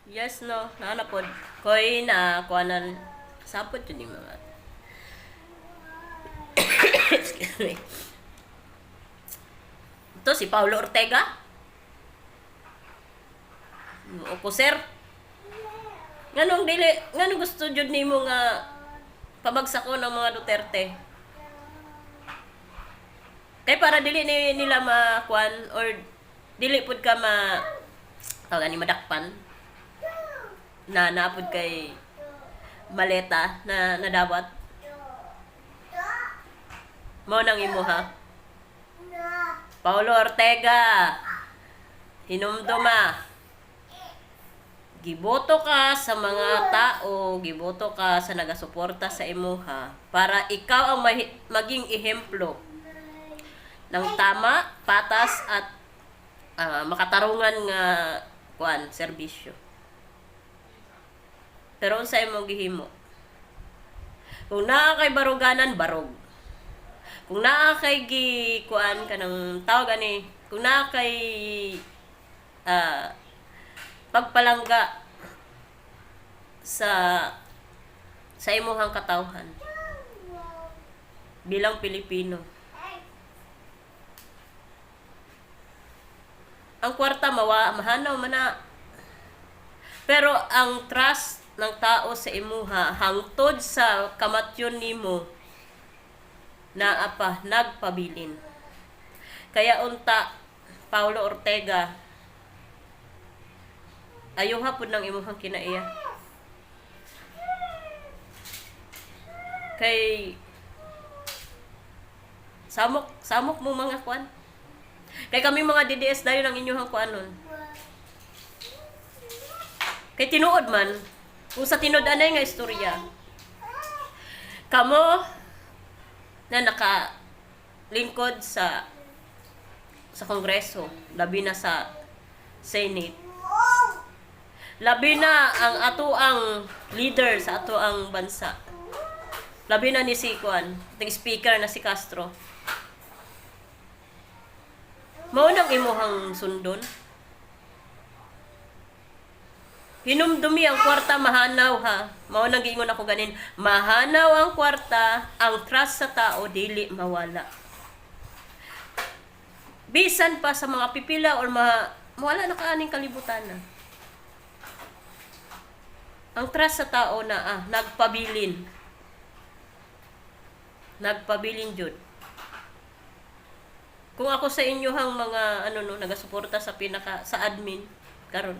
Yes, no. Nanapod. Koy na kuanan sapot yun yung mga. Excuse me. Ito si Paulo Ortega. Opo, sir. Nganong gusto jud nimo nga pabagsak ko ng mga Duterte? Kay para dili nila makuan or dili pud ka tawag ni madakpan na naapod kay maleta na nadawat mo nang imo ha. Paulo Ortega, hinumduma. Giboto ka sa mga tao, giboto ka sa nagasuporta sa imuha para ikaw ang maging ehemplo ng tama, patas at makatarungan nga serbisyo. Pero unsa imong gihimo? Kung naa kay baruganan, barog. Kung naa kay kanang tawag ani, kung naa kay pagpalangga sa imuhang katawhan bilang Pilipino. Ang kwarta mahanaw man na. Pero ang trust ng tao sa imuha hangtod sa kamatyon nimo na nagpabilin. Kaya unta Paulo Ortega, ayaw hapon ng imuhang kinaiya. Kay samok mo mga kuan. Kay kami mga DDS dayon ang inyong kuanon. Kay tinuod man, kung sa tinud-anay nga istorya, kamo na nakalingkod sa Kongreso, labi na sa Senate, labi na ang ato ang leader sa ato ang bansa, labi na ni si Kuan, ting speaker na si Castro, mao nang imuhang sundon. Hinumdumi ang kwarta, mahanaw ha. Mao nang giingon ako ganin, mahanaw ang kwarta, ang trust sa tao dili mawala. Bisan pa sa mga pipila or mawala na kaaning kalibutan na. Ang trust sa tao na nagpabilin. Nagpabilin jud. Kung ako sa inyo hang mga nagasuporta sa sa admin karon,